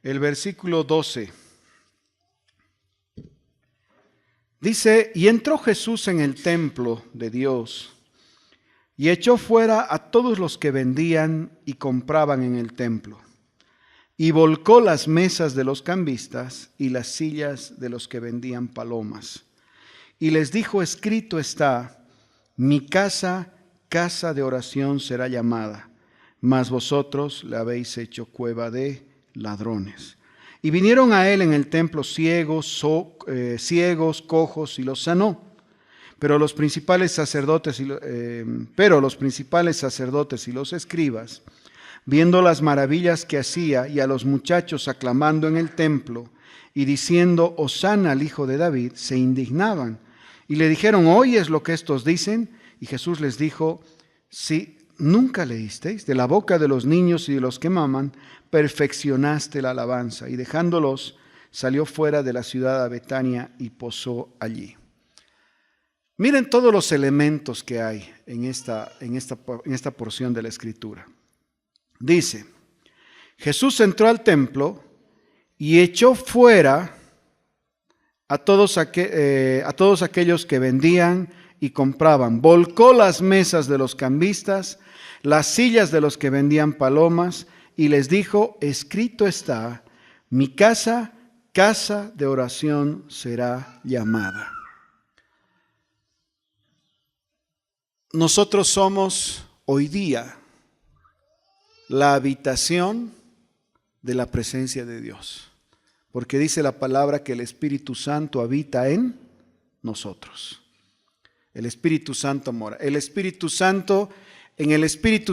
el versículo 12. Dice: y entró Jesús en el templo de Dios y echó fuera a todos los que vendían y compraban en el templo, y volcó las mesas de los cambistas y las sillas de los que vendían palomas. Y les dijo: escrito está, mi casa, casa de oración será llamada, mas vosotros la habéis hecho cueva de ladrones. Y vinieron a él en el templo ciegos, cojos, y los sanó. Pero los principales sacerdotes y los escribas, viendo las maravillas que hacía y a los muchachos aclamando en el templo y diciendo: Hosana al Hijo de David, se indignaban y le dijeron: ¿oyes lo que estos dicen? Y Jesús les dijo: si nunca leísteis, de la boca de los niños y de los que maman perfeccionaste la alabanza. Y dejándolos, salió fuera de la ciudad a Betania y posó allí. Miren todos los elementos que hay en esta porción de la Escritura. Dice: Jesús entró al templo y echó fuera a todos aquellos que vendían y compraban. Volcó las mesas de los cambistas, las sillas de los que vendían palomas, y les dijo: escrito está, mi casa, casa de oración será llamada. Nosotros somos hoy día la habitación de la presencia de Dios, porque dice la palabra que el Espíritu Santo habita en nosotros. El Espíritu Santo mora. En el Espíritu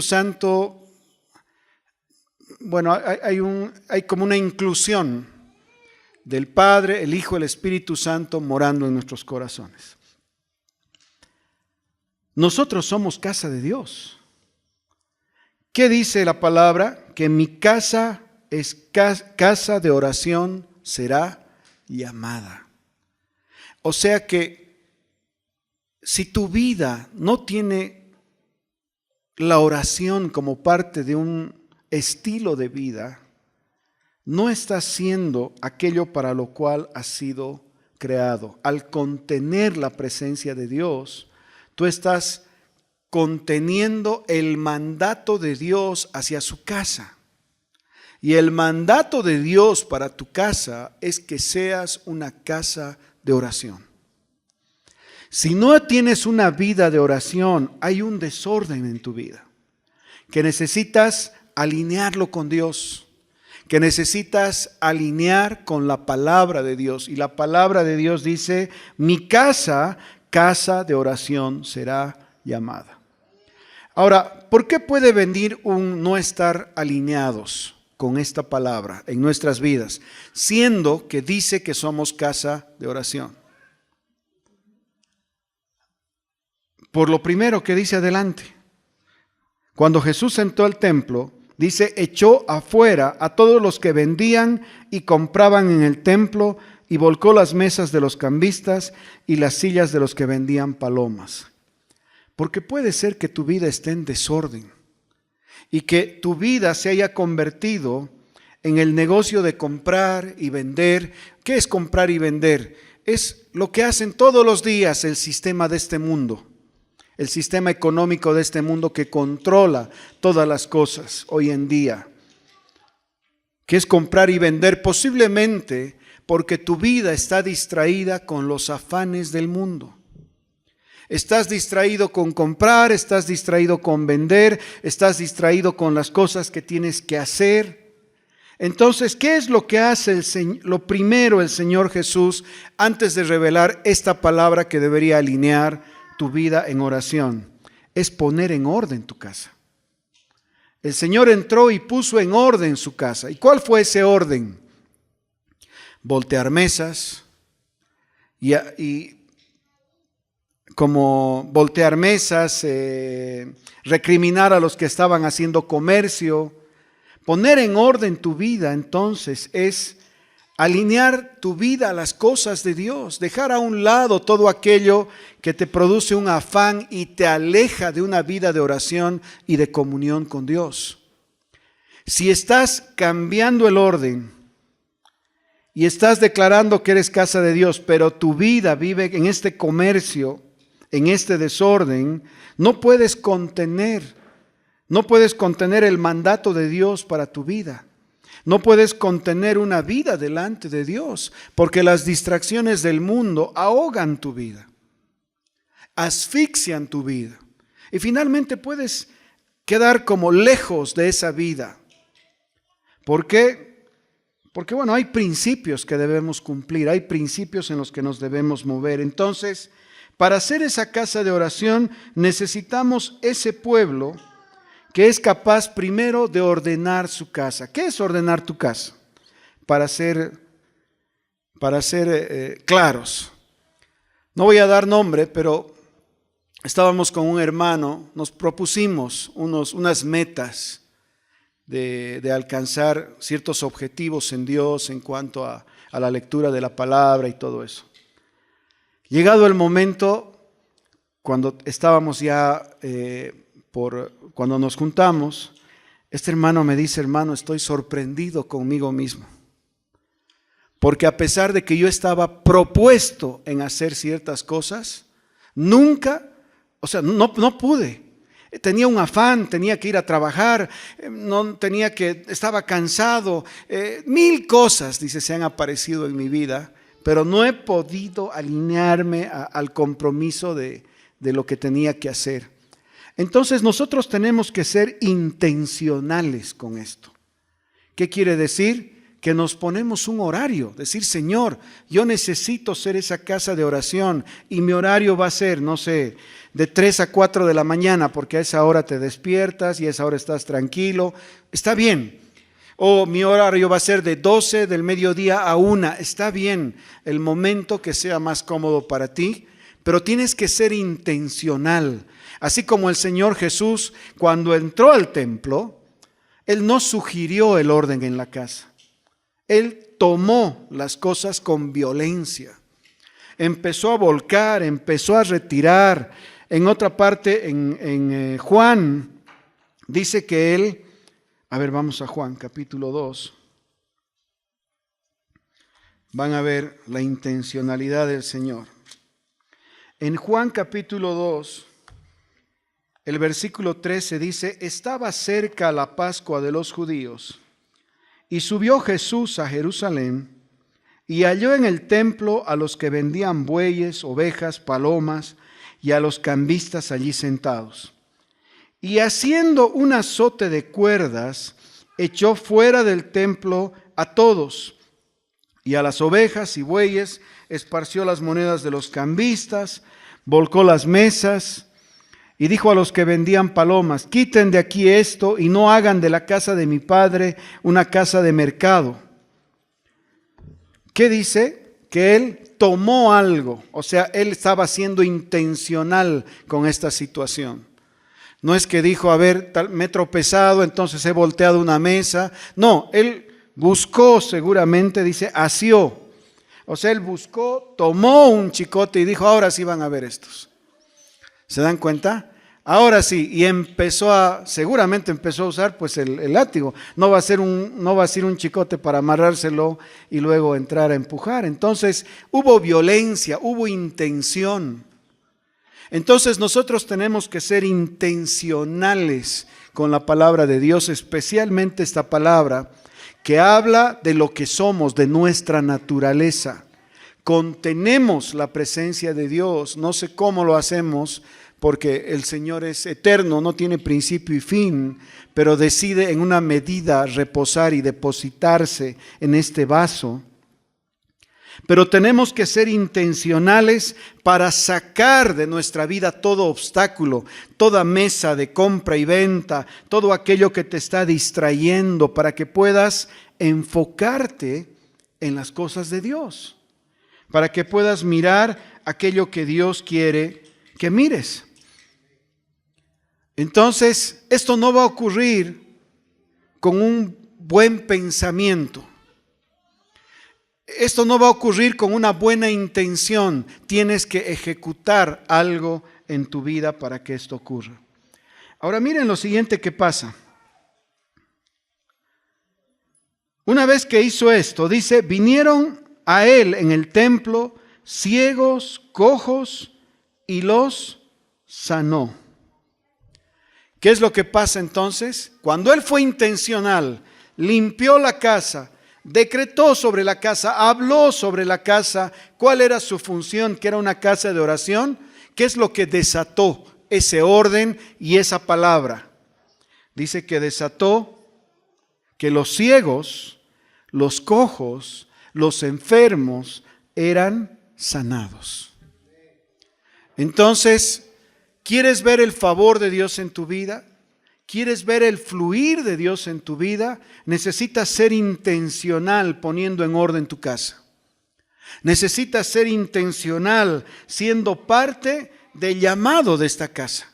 Santo, bueno, hay como una inclusión del Padre, el Hijo, el Espíritu Santo morando en nuestros corazones. Nosotros somos casa de Dios. ¿Qué dice la palabra? Que mi casa es casa de oración será llamada. O sea que si tu vida no tiene la oración como parte de un estilo de vida, no estás siendo aquello para lo cual has sido creado. Al contener la presencia de Dios, tú estás conteniendo el mandato de Dios hacia su casa. Y el mandato de Dios para tu casa es que seas una casa de oración. Si no tienes una vida de oración, hay un desorden en tu vida, que necesitas alinearlo con Dios, que necesitas alinear con la palabra de Dios. Y la palabra de Dios dice: mi casa, casa de oración será llamada. Ahora, ¿por qué puede venir un no estar alineados con esta palabra en nuestras vidas, siendo que dice que somos casa de oración? Por lo primero que dice adelante. Cuando Jesús entró al templo, dice: echó afuera a todos los que vendían y compraban en el templo, y volcó las mesas de los cambistas y las sillas de los que vendían palomas. Porque puede ser que tu vida esté en desorden y que tu vida se haya convertido en el negocio de comprar y vender. ¿Qué es comprar y vender? Es lo que hacen todos los días el sistema de este mundo, el sistema económico de este mundo que controla todas las cosas hoy en día. ¿Qué es comprar y vender? Posiblemente porque tu vida está distraída con los afanes del mundo. Estás distraído con comprar, estás distraído con vender, estás distraído con las cosas que tienes que hacer. Entonces, ¿qué es lo que hace lo primero el Señor Jesús antes de revelar esta palabra que debería alinear tu vida en oración? Es poner en orden tu casa. El Señor entró y puso en orden su casa. ¿Y cuál fue ese orden? Voltear mesas y como voltear mesas, recriminar a los que estaban haciendo comercio. Poner en orden tu vida, entonces, es alinear tu vida a las cosas de Dios, dejar a un lado todo aquello que te produce un afán y te aleja de una vida de oración y de comunión con Dios. Si estás cambiando el orden y estás declarando que eres casa de Dios, pero tu vida vive en este comercio, en este desorden, no puedes contener el mandato de Dios para tu vida. No puedes contener una vida delante de Dios, porque las distracciones del mundo ahogan tu vida, asfixian tu vida, y finalmente puedes quedar como lejos de esa vida. ¿Por qué? Porque bueno, hay principios que debemos cumplir, hay principios en los que nos debemos mover. Entonces, para hacer esa casa de oración necesitamos ese pueblo que es capaz primero de ordenar su casa. ¿Qué es ordenar tu casa? Para ser claros. No voy a dar nombre, pero estábamos con un hermano, nos propusimos unas metas de alcanzar ciertos objetivos en Dios en cuanto a la lectura de la palabra y todo eso. Llegado el momento, cuando estábamos ya cuando nos juntamos, este hermano me dice: hermano, estoy sorprendido conmigo mismo. Porque a pesar de que yo estaba propuesto en hacer ciertas cosas, nunca, no pude. Tenía un afán, tenía que ir a trabajar, estaba cansado. 1000 cosas, dice, se han aparecido en mi vida, pero no he podido alinearme al compromiso de lo que tenía que hacer. Entonces nosotros tenemos que ser intencionales con esto. ¿Qué quiere decir? Que nos ponemos un horario, decir: Señor, yo necesito ser esa casa de oración y mi horario va a ser, no sé, de 3 a 4 de la mañana, porque a esa hora te despiertas y a esa hora estás tranquilo. Está bien. O mi horario va a ser de 12 del mediodía a 1. Está bien, el momento que sea más cómodo para ti, pero tienes que ser intencional. Así como el Señor Jesús, cuando entró al templo, Él no sugirió el orden en la casa. Él tomó las cosas con violencia. Empezó a volcar, empezó a retirar. En otra parte, en Juan, dice que Él... vamos a Juan, capítulo 2. Van a ver la intencionalidad del Señor. En Juan capítulo 2, el versículo 13 dice: estaba cerca la Pascua de los judíos, y subió Jesús a Jerusalén, y halló en el templo a los que vendían bueyes, ovejas, palomas, y a los cambistas allí sentados. Y haciendo un azote de cuerdas, echó fuera del templo a todos, y a las ovejas y bueyes esparció las monedas de los cambistas, volcó las mesas, y dijo a los que vendían palomas: quiten de aquí esto y no hagan de la casa de mi padre una casa de mercado. ¿Qué dice? Que él tomó algo, o sea, él estaba siendo intencional con esta situación. No es que dijo: me he tropezado, entonces he volteado una mesa. No, él buscó, seguramente, dice, asió. O sea, él buscó, tomó un chicote y dijo: ahora sí van a ver estos. ¿Se dan cuenta? Ahora sí, y seguramente empezó a usar pues el látigo. No va a ser un chicote para amarrárselo y luego entrar a empujar. Entonces hubo violencia, hubo intención. Entonces nosotros tenemos que ser intencionales con la palabra de Dios, especialmente esta palabra que habla de lo que somos, de nuestra naturaleza. Contenemos la presencia de Dios, no sé cómo lo hacemos, porque el Señor es eterno, no tiene principio y fin, pero decide en una medida reposar y depositarse en este vaso. Pero tenemos que ser intencionales para sacar de nuestra vida todo obstáculo, toda mesa de compra y venta, todo aquello que te está distrayendo, para que puedas enfocarte en las cosas de Dios, para que puedas mirar aquello que Dios quiere que mires. Entonces, esto no va a ocurrir con un buen pensamiento. Esto no va a ocurrir con una buena intención. Tienes que ejecutar algo en tu vida para que esto ocurra. Ahora miren lo siguiente que pasa. Una vez que hizo esto, dice, vinieron a él en el templo ciegos, cojos, y los sanó. ¿Qué es lo que pasa entonces? Cuando él fue intencional, limpió la casa, decretó sobre la casa, habló sobre la casa, cuál era su función, que era una casa de oración, ¿qué es lo que desató ese orden y esa palabra? Dice que desató que los ciegos, los cojos, los enfermos eran sanados. Entonces, ¿quieres ver el favor de Dios en tu vida? ¿Quieres ver el fluir de Dios en tu vida? Necesitas ser intencional poniendo en orden tu casa. Necesitas ser intencional siendo parte del llamado de esta casa.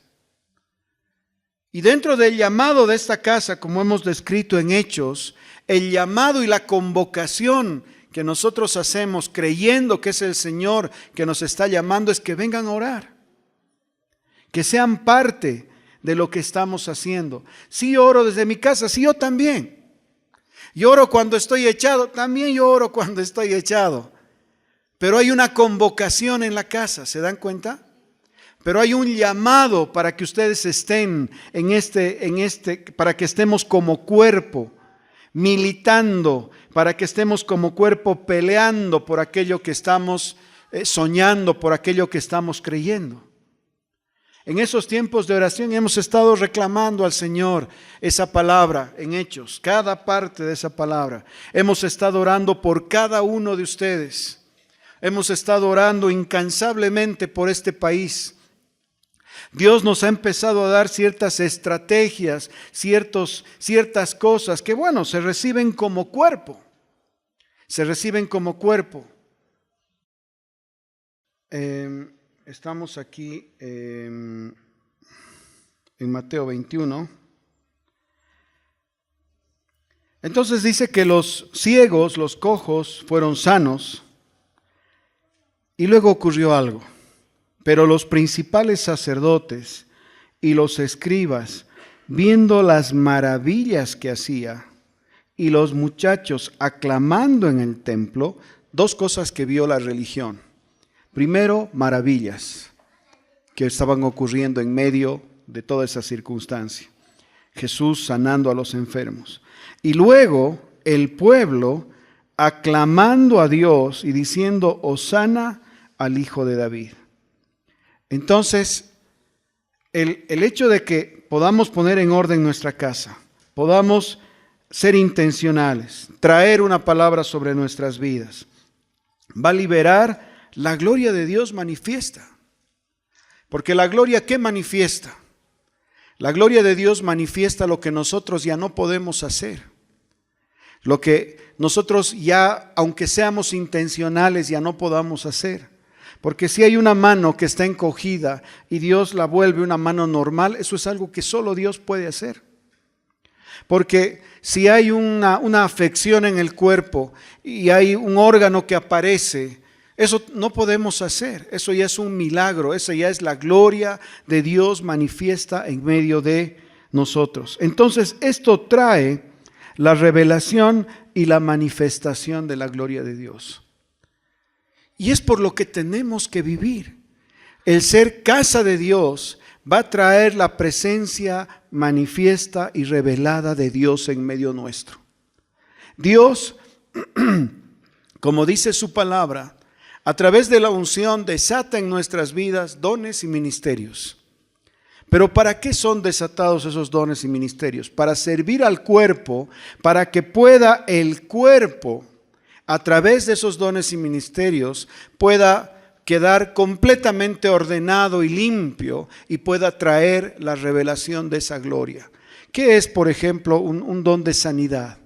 Y dentro del llamado de esta casa, como hemos descrito en Hechos, el llamado y la convocación que nosotros hacemos creyendo que es el Señor que nos está llamando es que vengan a orar. Que sean parte de lo que estamos haciendo. Sí, oro desde mi casa, sí, yo también. Yo oro cuando estoy echado, también yo oro cuando estoy echado. Pero hay una convocación en la casa, ¿se dan cuenta? Pero hay un llamado para que ustedes estén para que estemos como cuerpo, militando, para que estemos como cuerpo peleando por aquello que estamos soñando, por aquello que estamos creyendo. En esos tiempos de oración hemos estado reclamando al Señor esa palabra en Hechos, cada parte de esa palabra. Hemos estado orando por cada uno de ustedes. Hemos estado orando incansablemente por este país. Dios nos ha empezado a dar ciertas estrategias, ciertas cosas que, bueno, se reciben como cuerpo. Se reciben como cuerpo. Estamos aquí en Mateo 21. Entonces dice que los ciegos, los cojos, fueron sanos. Y luego ocurrió algo. Pero los principales sacerdotes y los escribas, viendo las maravillas que hacía, y los muchachos aclamando en el templo, dos cosas que vio la religión. Primero, maravillas que estaban ocurriendo en medio de toda esa circunstancia. Jesús sanando a los enfermos. Y luego, el pueblo aclamando a Dios y diciendo, Hosana al Hijo de David. Entonces, el hecho de que podamos poner en orden nuestra casa, podamos ser intencionales, traer una palabra sobre nuestras vidas, va a liberar la gloria de Dios manifiesta. Porque la gloria, ¿qué manifiesta? La gloria de Dios manifiesta lo que nosotros ya no podemos hacer. Lo que nosotros ya, aunque seamos intencionales, ya no podamos hacer. Porque si hay una mano que está encogida y Dios la vuelve una mano normal, eso es algo que solo Dios puede hacer. Porque si hay una afección en el cuerpo y hay un órgano que aparece, eso no podemos hacer. Eso ya es un milagro, eso ya es la gloria de Dios manifiesta en medio de nosotros. Entonces esto trae la revelación y la manifestación de la gloria de Dios. Y es por lo que tenemos que vivir. El ser casa de Dios va a traer la presencia manifiesta y revelada de Dios en medio nuestro. Dios, como dice su palabra, a través de la unción desata en nuestras vidas dones y ministerios. Pero ¿para qué son desatados esos dones y ministerios? Para servir al cuerpo, para que pueda el cuerpo, a través de esos dones y ministerios, pueda quedar completamente ordenado y limpio y pueda traer la revelación de esa gloria. ¿Qué es, por ejemplo, un don de sanidad?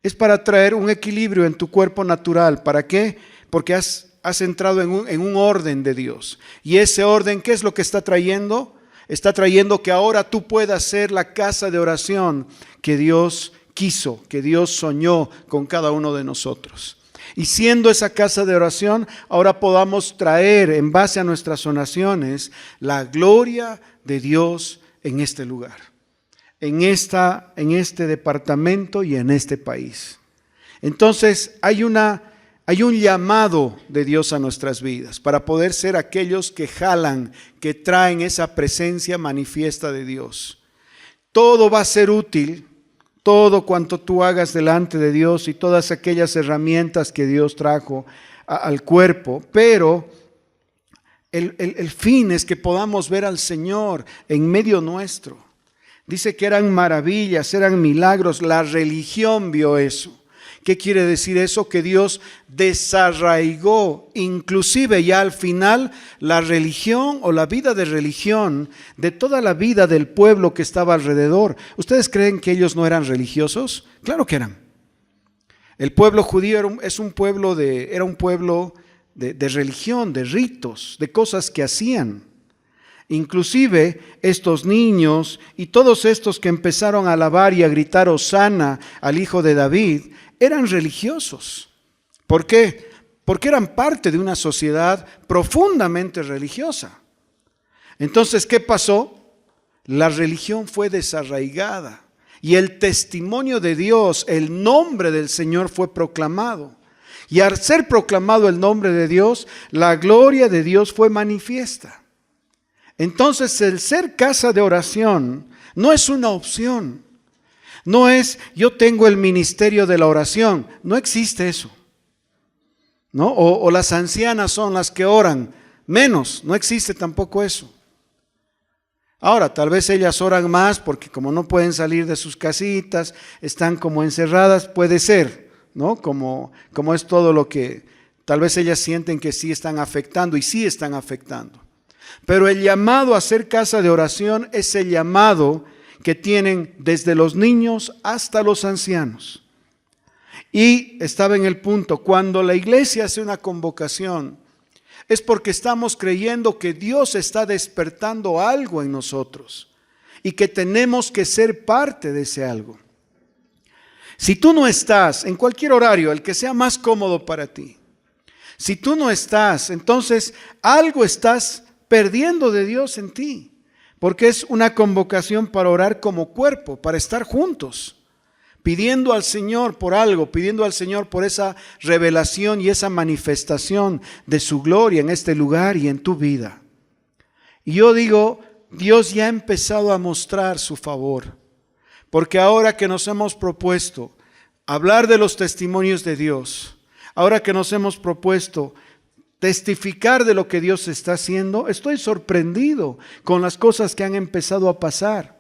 Es para traer un equilibrio en tu cuerpo natural. ¿Para qué? Porque has entrado en un orden de Dios. Y ese orden, ¿qué es lo que está trayendo? Está trayendo que ahora tú puedas ser la casa de oración que Dios quiso, que Dios soñó con cada uno de nosotros. Y siendo esa casa de oración, ahora podamos traer en base a nuestras oraciones la gloria de Dios en este lugar. en este departamento y en este país. Entonces hay un llamado de Dios a nuestras vidas para poder ser aquellos que jalan, que traen esa presencia manifiesta de Dios. Todo va a ser útil, todo cuanto tú hagas delante de Dios y todas aquellas herramientas que Dios trajo al cuerpo, pero el fin es que podamos ver al Señor en medio nuestro. Dice que eran maravillas, eran milagros, la religión vio eso. ¿Qué quiere decir eso? Que Dios desarraigó, inclusive ya al final, la religión o la vida de religión de toda la vida del pueblo que estaba alrededor. ¿Ustedes creen que ellos no eran religiosos? Claro que eran. El pueblo judío era un pueblo de religión, de ritos, de cosas que hacían. Inclusive estos niños y todos estos que empezaron a alabar y a gritar Hosana al hijo de David, eran religiosos. ¿Por qué? Porque eran parte de una sociedad profundamente religiosa. Entonces, ¿qué pasó? La religión fue desarraigada y el testimonio de Dios, el nombre del Señor fue proclamado. Y al ser proclamado el nombre de Dios, la gloria de Dios fue manifiesta. Entonces, el ser casa de oración no es una opción. No es, yo tengo el ministerio de la oración. No existe eso, ¿no? O las ancianas son las que oran. Menos, no existe tampoco eso. Ahora, tal vez ellas oran más porque como no pueden salir de sus casitas, están como encerradas, puede ser, ¿no? Como es todo lo que tal vez ellas sienten que sí están afectando y sí están afectando. Pero el llamado a ser casa de oración es el llamado que tienen desde los niños hasta los ancianos. Y estaba en el punto, cuando la iglesia hace una convocación, es porque estamos creyendo que Dios está despertando algo en nosotros y que tenemos que ser parte de ese algo. Si tú no estás en cualquier horario, el que sea más cómodo para ti, si tú no estás, entonces algo estás perdiendo de Dios en ti. Porque es una convocación para orar como cuerpo, para estar juntos, pidiendo al Señor por algo, pidiendo al Señor por esa revelación y esa manifestación de su gloria en este lugar y en tu vida. Y yo digo, Dios ya ha empezado a mostrar su favor, porque ahora que nos hemos propuesto hablar de los testimonios de Dios, ahora que nos hemos propuesto testificar de lo que Dios está haciendo, estoy sorprendido con las cosas que han empezado a pasar.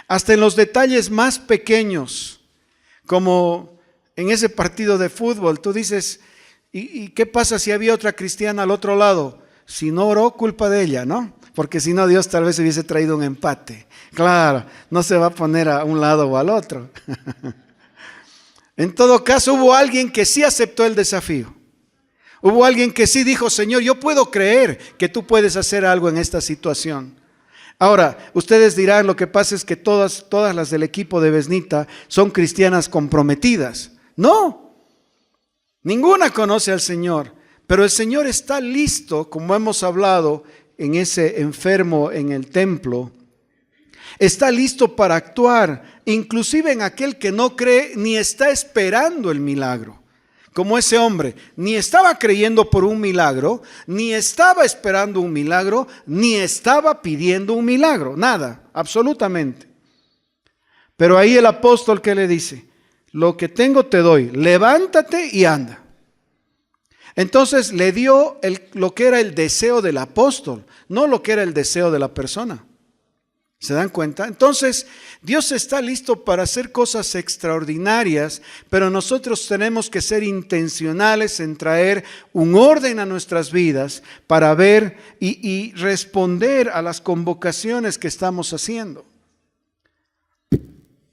Hasta en los detalles más pequeños, como en ese partido de fútbol, tú dices, ¿y qué pasa si había otra cristiana al otro lado? Si no oró, culpa de ella, ¿no? Porque si no, Dios tal vez hubiese traído un empate. Claro, no se va a poner a un lado o al otro. En todo caso, hubo alguien que sí aceptó el desafío. Hubo alguien que sí dijo, Señor, yo puedo creer que tú puedes hacer algo en esta situación. Ahora, ustedes dirán, lo que pasa es que todas las del equipo de Besnita son cristianas comprometidas. No, ninguna conoce al Señor, pero el Señor está listo, como hemos hablado en ese enfermo en el templo, está listo para actuar, inclusive en aquel que no cree ni está esperando el milagro. Como ese hombre, ni estaba creyendo por un milagro, ni estaba esperando un milagro, ni estaba pidiendo un milagro, nada, absolutamente. Pero ahí el apóstol, ¿qué le dice? Lo que tengo te doy, levántate y anda. Entonces le dio lo que era el deseo del apóstol, no lo que era el deseo de la persona. ¿Se dan cuenta? Entonces, Dios está listo para hacer cosas extraordinarias, pero nosotros tenemos que ser intencionales en traer un orden a nuestras vidas para ver y responder a las convocaciones que estamos haciendo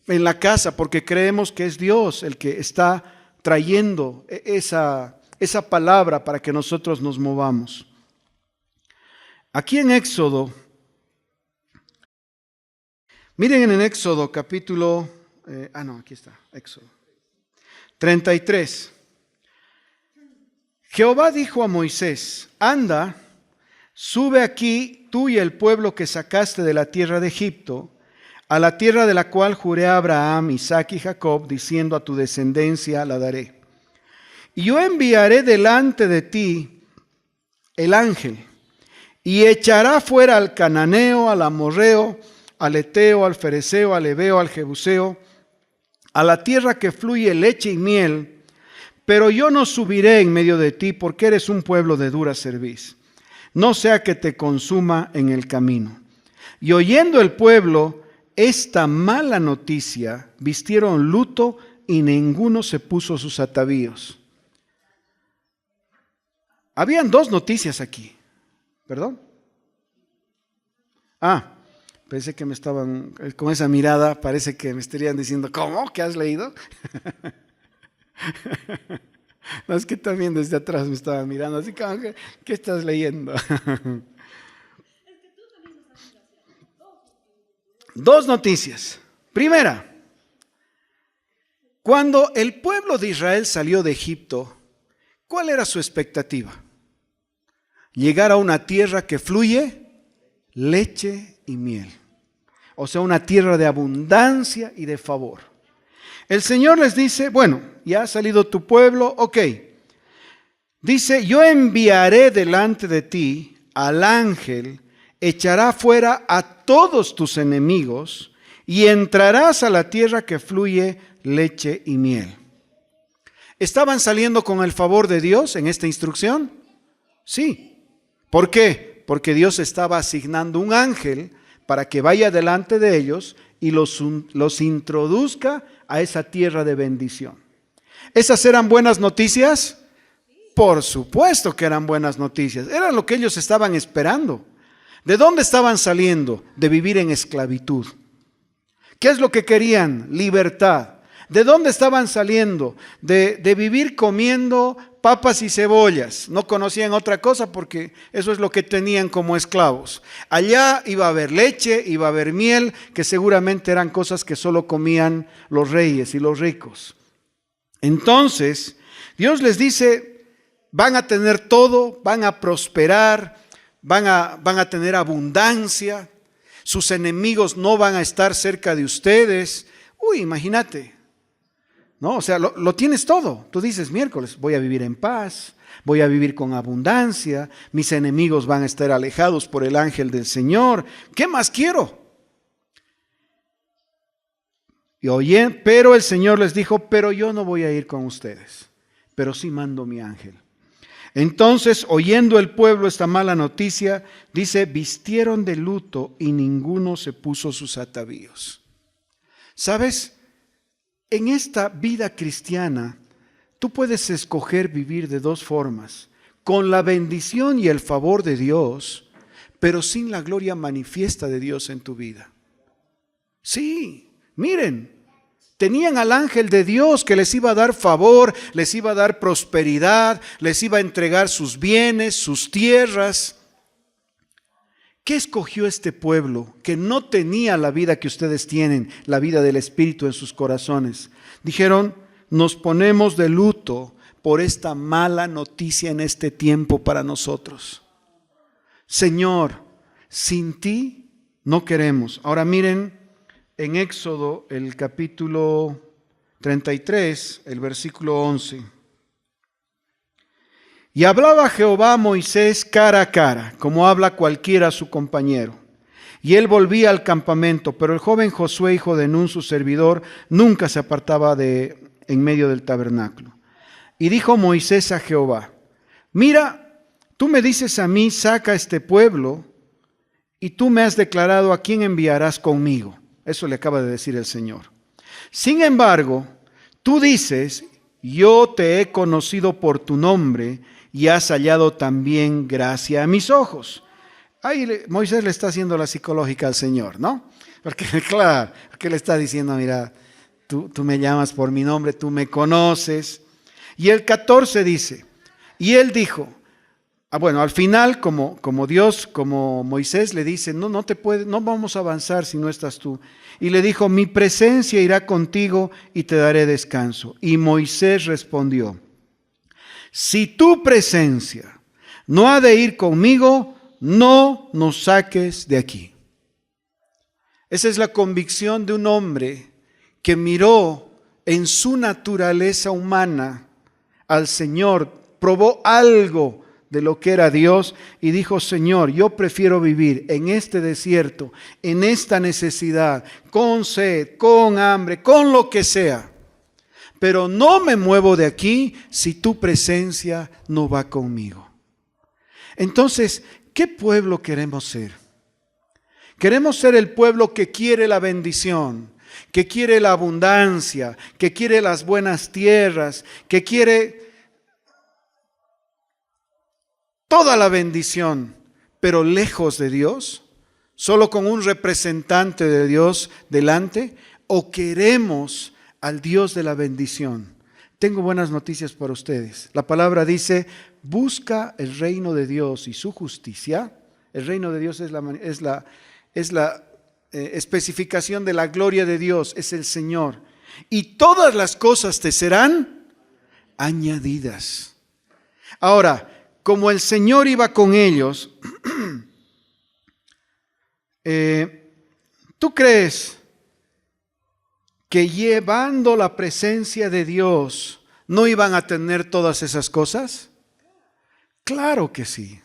en la casa, porque creemos que es Dios el que está trayendo esa palabra para que nosotros nos movamos. Aquí en Éxodo, miren en Éxodo capítulo, aquí está, Éxodo 33. Jehová dijo a Moisés, anda, sube aquí tú y el pueblo que sacaste de la tierra de Egipto, a la tierra de la cual juré a Abraham, Isaac y Jacob, diciendo a tu descendencia la daré. Y yo enviaré delante de ti el ángel, y echará fuera al cananeo, al amorreo, al eteo, al fereceo, al heveo, al jebuseo, a la tierra que fluye leche y miel, pero yo no subiré en medio de ti, porque eres un pueblo de dura cerviz, no sea que te consuma en el camino. Y oyendo el pueblo esta mala noticia, vistieron luto y ninguno se puso sus atavíos. Habían dos noticias aquí. ¿Perdón? Pensé que me estaban, con esa mirada, parece que me estarían diciendo, ¿cómo? ¿Qué has leído? No, es que también desde atrás me estaban mirando, así como, ¿qué estás leyendo? Dos noticias. Primera, cuando el pueblo de Israel salió de Egipto, ¿cuál era su expectativa? Llegar a una tierra que fluye leche y miel. O sea, una tierra de abundancia y de favor. El Señor les dice, bueno, ya ha salido tu pueblo, ok. Dice, yo enviaré delante de ti al ángel, echará fuera a todos tus enemigos y entrarás a la tierra que fluye leche y miel. ¿Estaban saliendo con el favor de Dios en esta instrucción? Sí. ¿Por qué? Porque Dios estaba asignando un ángel para que vaya delante de ellos y los introduzca a esa tierra de bendición. ¿Esas eran buenas noticias? Por supuesto que eran buenas noticias. Era lo que ellos estaban esperando. ¿De dónde estaban saliendo? De vivir en esclavitud. ¿Qué es lo que querían? Libertad. ¿De dónde estaban saliendo? De vivir comiendo papas y cebollas. No conocían otra cosa porque eso es lo que tenían como esclavos. Allá iba a haber leche, iba a haber miel, que seguramente eran cosas que solo comían los reyes y los ricos. Entonces, Dios les dice, van a tener todo, van a prosperar, van a tener abundancia, sus enemigos no van a estar cerca de ustedes. Imagínate. No, o sea, lo tienes todo. Tú dices, miércoles, voy a vivir en paz, voy a vivir con abundancia, mis enemigos van a estar alejados por el ángel del Señor. ¿Qué más quiero? Pero el Señor les dijo, pero yo no voy a ir con ustedes, pero sí mando mi ángel. Entonces, oyendo el pueblo esta mala noticia, dice, vistieron de luto y ninguno se puso sus atavíos. ¿Sabes? En esta vida cristiana, tú puedes escoger vivir de dos formas, con la bendición y el favor de Dios, pero sin la gloria manifiesta de Dios en tu vida. Sí, miren, tenían al ángel de Dios que les iba a dar favor, les iba a dar prosperidad, les iba a entregar sus bienes, sus tierras. ¿Qué escogió este pueblo que no tenía la vida que ustedes tienen, la vida del Espíritu en sus corazones? Dijeron, nos ponemos de luto por esta mala noticia en este tiempo para nosotros. Señor, sin ti no queremos. Ahora miren en Éxodo el capítulo 33, el versículo 11. Y hablaba Jehová a Moisés cara a cara, como habla cualquiera a su compañero. Y él volvía al campamento, pero el joven Josué, hijo de Nun, su servidor, nunca se apartaba en medio del tabernáculo. Y dijo Moisés a Jehová, mira, tú me dices a mí, saca a este pueblo, y tú me has declarado a quién enviarás conmigo. Eso le acaba de decir el Señor. Sin embargo, tú dices, yo te he conocido por tu nombre, y has hallado también gracia a mis ojos. Ahí Moisés le está haciendo la psicológica al Señor, ¿no? Porque claro, que le está diciendo, mira, tú me llamas por mi nombre, tú me conoces. Y el 14 dice, y él dijo, bueno, al final como Moisés le dice, no vamos a avanzar si no estás tú. Y le dijo, mi presencia irá contigo y te daré descanso. Y Moisés respondió, si tu presencia no ha de ir conmigo, no nos saques de aquí. Esa es la convicción de un hombre que miró en su naturaleza humana al Señor, probó algo de lo que era Dios y dijo: Señor, yo prefiero vivir en este desierto, en esta necesidad, con sed, con hambre, con lo que sea, pero no me muevo de aquí si tu presencia no va conmigo. Entonces, ¿qué pueblo queremos ser? Queremos ser el pueblo que quiere la bendición, que quiere la abundancia, que quiere las buenas tierras, que quiere toda la bendición, pero lejos de Dios, solo con un representante de Dios delante, o queremos al Dios de la bendición. Tengo buenas noticias para ustedes. La palabra dice: busca el reino de Dios y su justicia. El reino de Dios es la especificación de la gloria de Dios, es el Señor. Y todas las cosas te serán añadidas. Ahora, como el Señor iba con ellos, ¿tú crees que llevando la presencia de Dios no iban a tener todas esas cosas? Claro que sí.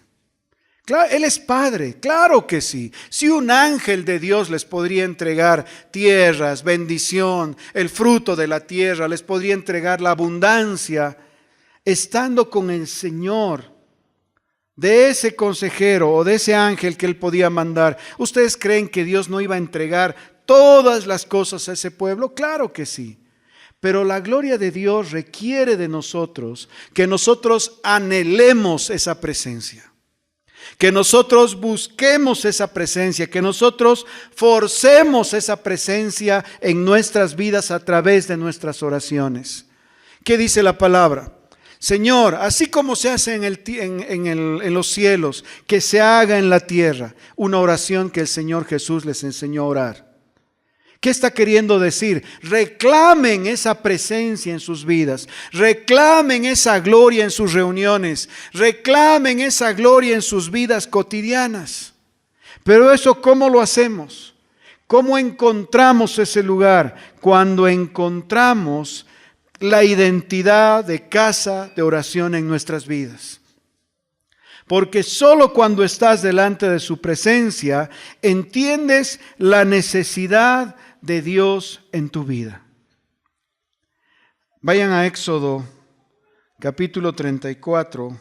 Claro, Él es Padre, claro que sí. Si un ángel de Dios les podría entregar tierras, bendición, el fruto de la tierra, les podría entregar la abundancia, estando con el Señor, de ese consejero o de ese ángel que Él podía mandar, ¿ustedes creen que Dios no iba a entregar todas las cosas a ese pueblo? Claro que sí. Pero la gloria de Dios requiere de nosotros que nosotros anhelemos esa presencia, que nosotros busquemos esa presencia, que nosotros forcemos esa presencia en nuestras vidas a través de nuestras oraciones. ¿Qué dice la palabra? Señor, así como se hace en los cielos, que se haga en la tierra. Una oración que el Señor Jesús les enseñó a orar. ¿Qué está queriendo decir? Reclamen esa presencia en sus vidas, reclamen esa gloria en sus reuniones, reclamen esa gloria en sus vidas cotidianas. Pero eso, ¿cómo lo hacemos? ¿Cómo encontramos ese lugar? Cuando encontramos la identidad de casa de oración en nuestras vidas. Porque solo cuando estás delante de su presencia entiendes la necesidad de Dios en tu vida. Vayan a Éxodo capítulo 34,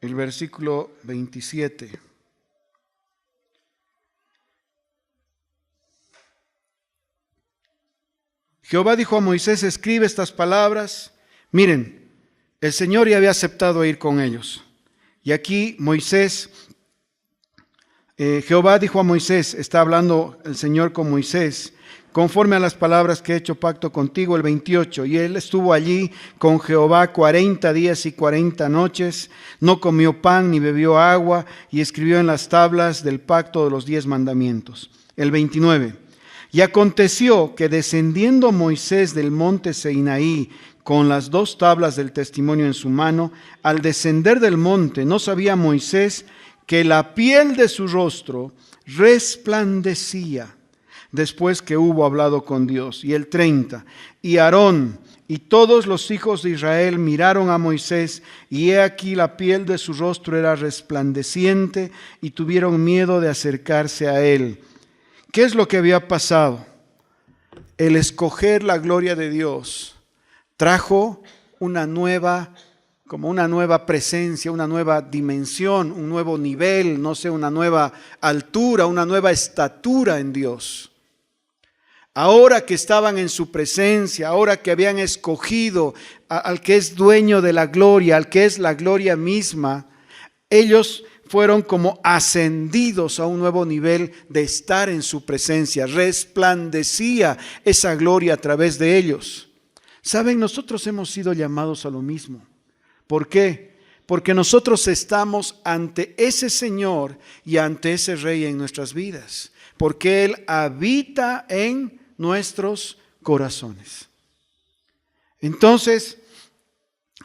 el versículo 27. Jehová dijo a Moisés: escribe estas palabras. Miren, el Señor ya había aceptado ir con ellos. Y aquí Jehová dijo a Moisés, está hablando el Señor con Moisés, conforme a las palabras que he hecho pacto contigo, el 28. Y él estuvo allí con Jehová 40 días y 40 noches, no comió pan ni bebió agua, y escribió en las tablas del pacto de los 10 mandamientos. El 29. Y aconteció que descendiendo Moisés del monte Sinaí con las 2 tablas del testimonio en su mano, al descender del monte no sabía Moisés que la piel de su rostro resplandecía después que hubo hablado con Dios. Y el 30. Y Aarón y todos los hijos de Israel miraron a Moisés, y he aquí la piel de su rostro era resplandeciente, y tuvieron miedo de acercarse a él. ¿Qué es lo que había pasado? El escoger la gloria de Dios trajo una nueva presencia, una nueva dimensión, un nuevo nivel, no sé, una nueva altura, una nueva estatura en Dios. Ahora que estaban en su presencia, ahora que habían escogido al que es dueño de la gloria, al que es la gloria misma, ellos fueron como ascendidos a un nuevo nivel de estar en su presencia. Resplandecía esa gloria a través de ellos. Saben, nosotros hemos sido llamados a lo mismo. ¿Por qué? Porque nosotros estamos ante ese Señor y ante ese Rey en nuestras vidas. Porque Él habita en nuestros corazones. Entonces,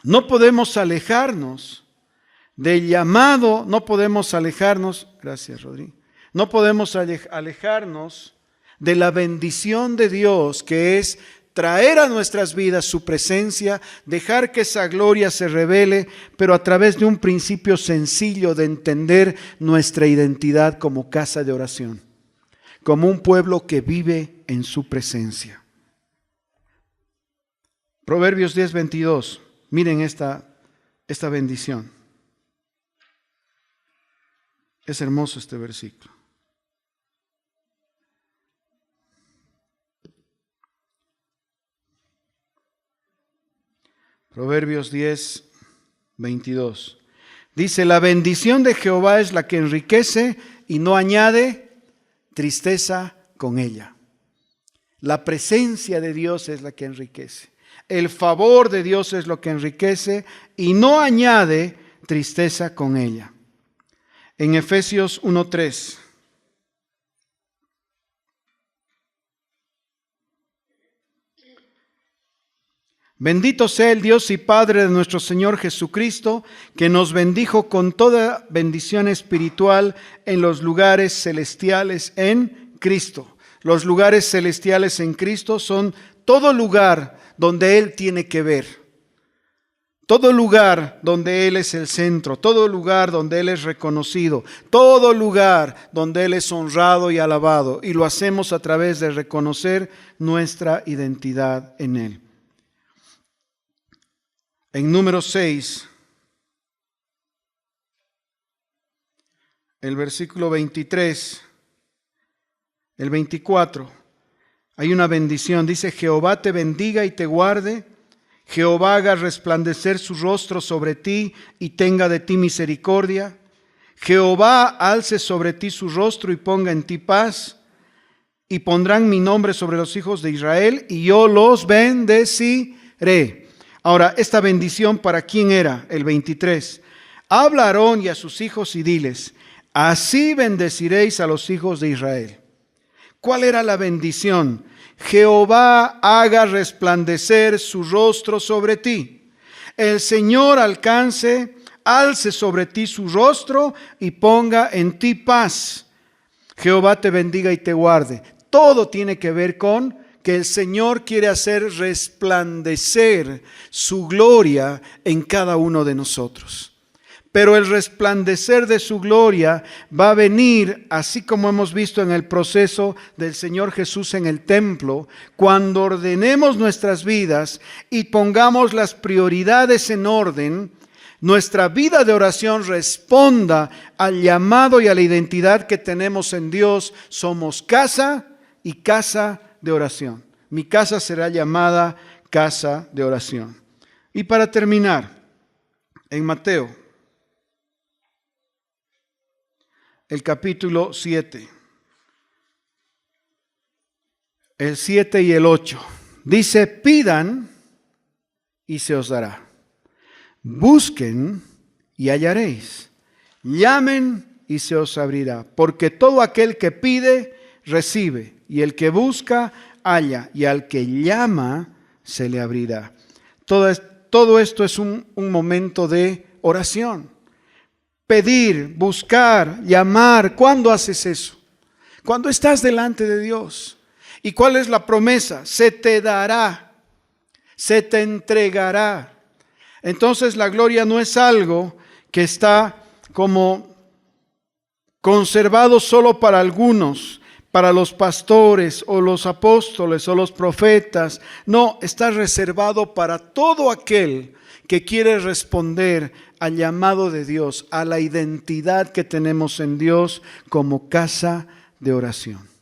no podemos alejarnos del llamado, no podemos alejarnos, gracias Rodri, No podemos alejarnos de la bendición de Dios, que es traer a nuestras vidas su presencia, dejar que esa gloria se revele, pero a través de un principio sencillo de entender nuestra identidad como casa de oración, como un pueblo que vive en su presencia. Proverbios 10:22. Miren esta bendición. Es hermoso este versículo. Proverbios 10:22. Dice: la bendición de Jehová es la que enriquece y no añade tristeza con ella. La presencia de Dios es la que enriquece. El favor de Dios es lo que enriquece y no añade tristeza con ella. En Efesios 1:3. Bendito sea el Dios y Padre de nuestro Señor Jesucristo, que nos bendijo con toda bendición espiritual en los lugares celestiales en Cristo. Los lugares celestiales en Cristo son todo lugar donde Él tiene que ver. Todo lugar donde Él es el centro, todo lugar donde Él es reconocido, todo lugar donde Él es honrado y alabado. Y lo hacemos a través de reconocer nuestra identidad en Él. En número 6, el versículo 23, el 24, hay una bendición. Dice: Jehová te bendiga y te guarde. Jehová haga resplandecer su rostro sobre ti y tenga de ti misericordia. Jehová alce sobre ti su rostro y ponga en ti paz. Y pondrán mi nombre sobre los hijos de Israel y yo los bendeciré. Ahora, esta bendición, ¿para quién era? El 23. Habla a Aarón y a sus hijos y diles: así bendeciréis a los hijos de Israel. ¿Cuál era la bendición? Jehová haga resplandecer su rostro sobre ti. El Señor alce sobre ti su rostro y ponga en ti paz. Jehová te bendiga y te guarde. Todo tiene que ver con que el Señor quiere hacer resplandecer su gloria en cada uno de nosotros. Pero el resplandecer de su gloria va a venir, así como hemos visto en el proceso del Señor Jesús en el templo, cuando ordenemos nuestras vidas y pongamos las prioridades en orden. Nuestra vida de oración responda al llamado y a la identidad que tenemos en Dios. Somos casa y casa de oración. Mi casa será llamada casa de oración. Y para terminar, en Mateo, el capítulo 7, el 7 y el 8, dice: pidan y se os dará. Busquen y hallaréis. Llamen y se os abrirá. Porque todo aquel que pide, recibe. Y el que busca, halla. Y al que llama, se le abrirá. Todo esto es un momento de oración. Pedir, buscar, llamar. ¿Cuándo haces eso? Cuando estás delante de Dios. ¿Y cuál es la promesa? Se te dará. Se te entregará. Entonces la gloria no es algo que está como conservado solo para algunos, para los pastores o los apóstoles o los profetas. No, está reservado para todo aquel que quiere responder al llamado de Dios, a la identidad que tenemos en Dios como casa de oración.